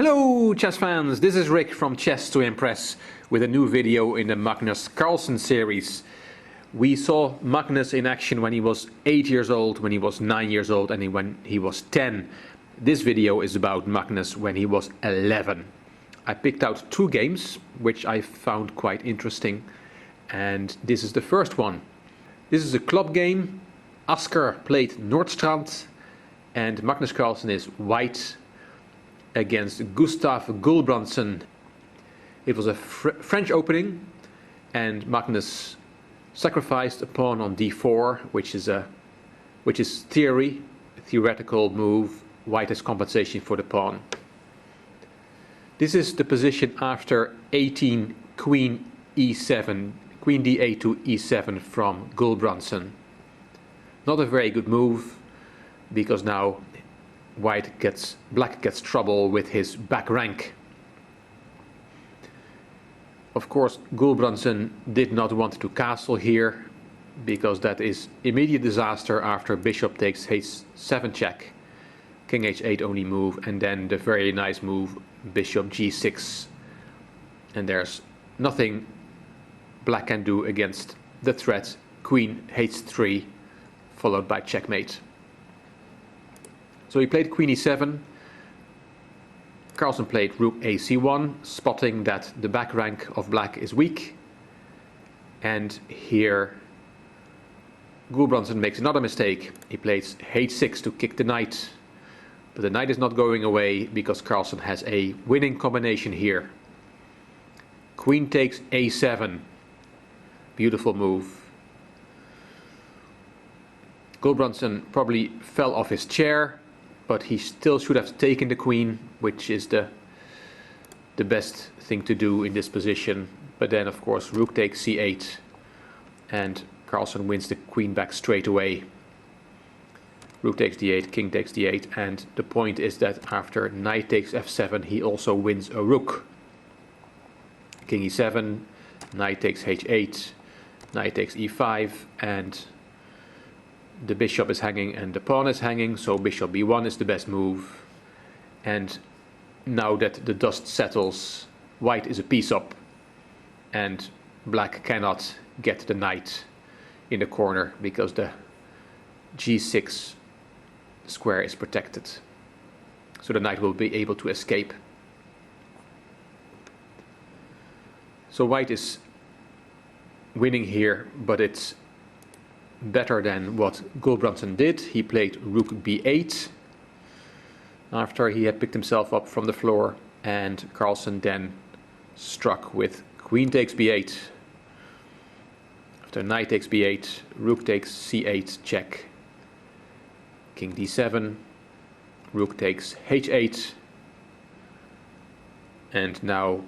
Hello chess fans, this is Rick from Chess to Impress with a new video in the Magnus Carlsen series. We saw Magnus in action when he was 8 years old, when he was 9 years old and when he was 10. This video is about Magnus when he was 11. I picked out two games which I found quite interesting, and this is the first one. This is a club game. Asker played Nordstrand and Magnus Carlsen is white against Gustav Gulbrandsen. It was a French opening and Magnus sacrificed a pawn on d4, which is theoretical move. White as compensation for the pawn. This is the position after 18 queen e7, queen d8 to e7 from Gulbrandsen. Not a very good move, because now black gets trouble with his back rank. Of course, Gulbrandsen did not want to castle here, because that is immediate disaster after bishop takes h7 check, king h8 only move, and then the very nice move bishop g6. And there's nothing black can do against the threat queen h3 followed by checkmate. So he played queen e7. Carlsen played rook ac1, spotting that the back rank of black is weak. And here Gulbrandsen makes another mistake. He plays h6 to kick the knight. But the knight is not going away because Carlsen has a winning combination here. Queen takes a7. Beautiful move. Gulbrandsen probably fell off his chair, but he still should have taken the queen, which is the best thing to do in this position. But then, of course, rook takes c8, and Carlsen wins the queen back straight away. Rook takes d8, king takes d8, and the point is that after knight takes f7, he also wins a rook. King e7, knight takes h8, knight takes e5, and the bishop is hanging and the pawn is hanging, so bishop b1 is the best move. And now that the dust settles, white is a piece up and black cannot get the knight in the corner because the g6 square is protected. So the knight will be able to escape. So white is winning here, but it's better than what Gulbrandsen did. He played rook b8 after he had picked himself up from the floor, and Carlsen then struck with queen takes b8. After knight takes b8, rook takes c8 check, king d7, rook takes h8, and now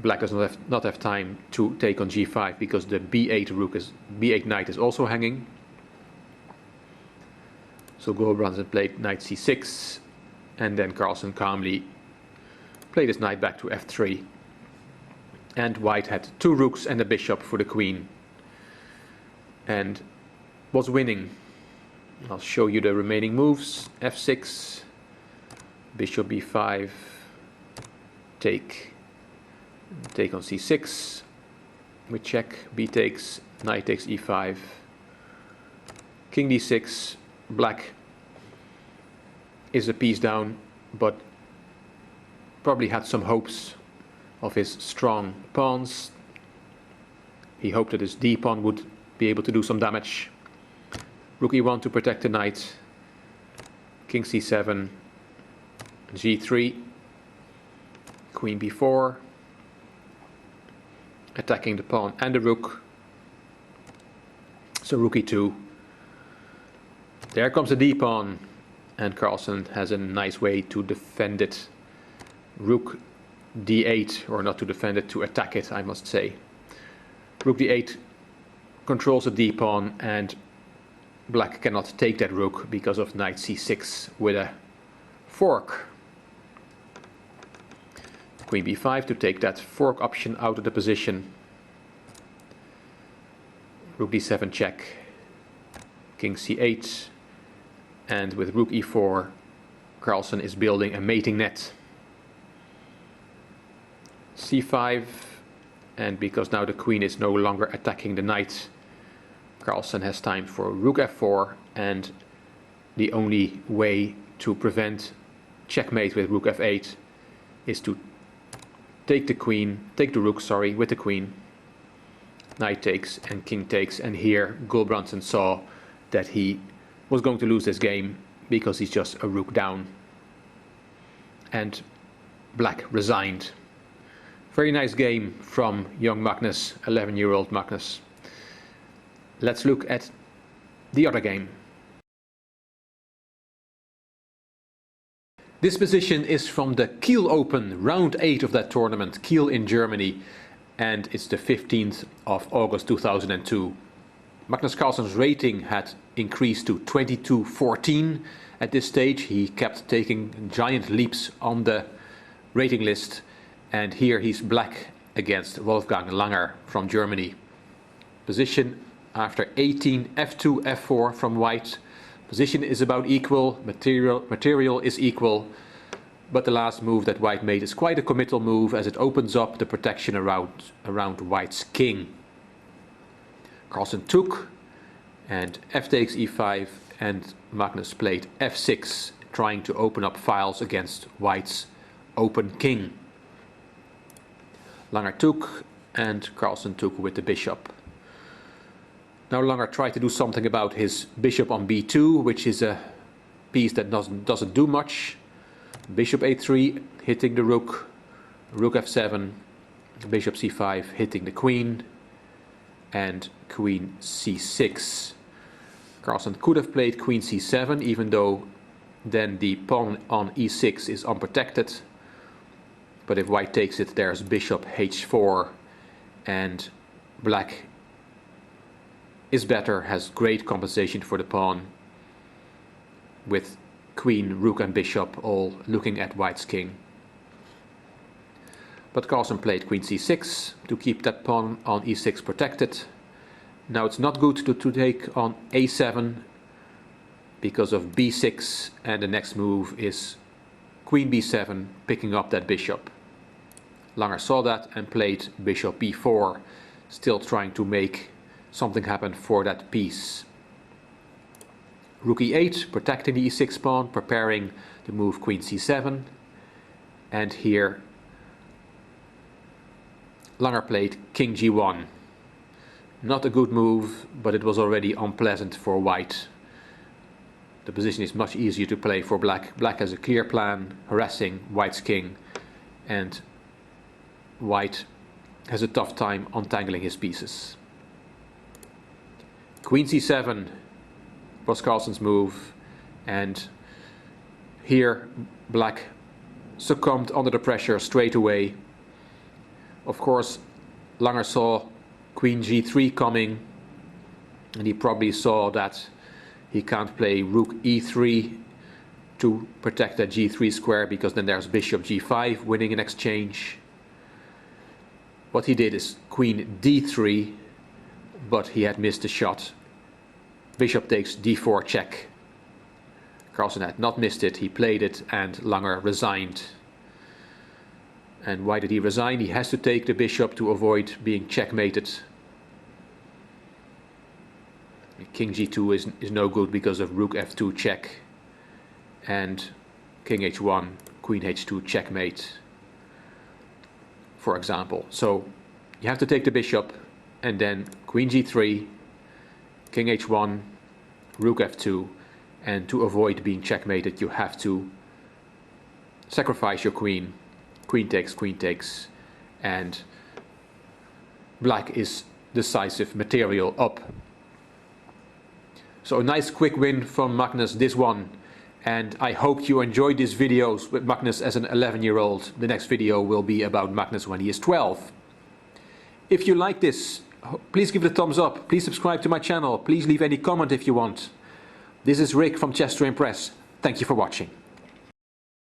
black does not have time to take on g5 because the b8 knight is also hanging. So Gulbrandsen played knight c6, and then Carlsen calmly played his knight back to f3. And white had two rooks and a bishop for the queen, and was winning. I'll show you the remaining moves. f6, bishop b5, take on c6, we check, b takes, knight takes e5, king d6, black is a piece down, but probably had some hopes of his strong pawns. He hoped that his d pawn would be able to do some damage. Rook e1 to protect the knight, king c7, g3, queen b4, attacking the pawn and the rook. So rook e2. There comes the d-pawn, and Carlsen has a nice way to defend it. Rook d8, or not to defend it, to attack it, I must say. Rook d8 controls the d-pawn, and black cannot take that rook because of knight c6 with a fork. Queen b5 to take that fork option out of the position. Rook d7 check, king c8, and with rook e4 Carlsen is building a mating net. c5, and because now the queen is no longer attacking the knight, Carlsen has time for rook f4, and the only way to prevent checkmate with rook f8 is to take the rook, with the queen. Knight takes and king takes, and here Gulbrandsen saw that he was going to lose this game because he's just a rook down. And black resigned. Very nice game from young Magnus, 11-year-old Magnus. Let's look at the other game. This position is from the Kiel Open, round 8 of that tournament, Kiel in Germany, and it's the 15th of August 2002. Magnus Carlsen's rating had increased to 22-14 at this stage. He kept taking giant leaps on the rating list, and here he's black against Wolfgang Langer from Germany. Position after 18, f2, f4 from white. Position is about equal, material is equal, but the last move that white made is quite a committal move as it opens up the protection around white's king. Carlsen took, and f takes e5, and Magnus played f6, trying to open up files against white's open king. Langer took, and Carlsen took with the bishop. Now Langer tried to do something about his bishop on b2, which is a piece that doesn't do much. Bishop a3 hitting the rook, rook f7, bishop c5 hitting the queen, and queen c6. Carlsen could have played queen c7, even though then the pawn on e6 is unprotected. But if white takes it, there's bishop h4, and black is better, has great compensation for the pawn, with queen, rook and bishop all looking at white's king. But Carlsen played queen c6 to keep that pawn on e6 protected. Now it's not good to take on a7 because of b6, and the next move is queen b7, picking up that bishop. Langer saw that and played bishop b4, still trying to make something happen for that piece. Rook e8, protecting the e6 pawn, preparing to move queen c7. And here Langer played king g1. Not a good move, but it was already unpleasant for white. The position is much easier to play for black. Black has a clear plan, harassing white's king, and white has a tough time untangling his pieces. Queen c7 was Carlsen's move, and here black succumbed under the pressure straight away. Of course, Langer saw queen g3 coming, and he probably saw that he can't play rook e3 to protect that g3 square, because then there's bishop g5 winning an exchange. What he did is queen d3, but he had missed the shot. Bishop takes d4 check. Carlsen had not missed it, he played it, and Langer resigned. And why did he resign? He has to take the bishop to avoid being checkmated. King g2 is no good because of rook f2 check, and king h1, queen h2 checkmate, for example. So you have to take the bishop, and then queen g3, king h1, rook f2, and to avoid being checkmated you have to sacrifice your queen. Queen takes, and black is decisive, material up. So a nice quick win from Magnus, this one, and I hope you enjoyed these videos with Magnus as an 11-year-old. The next video will be about Magnus when he is 12. If you like this, please give it a thumbs up, please subscribe to my channel, please leave any comment if you want. This is Rick from Chess to Impress. Thank you for watching.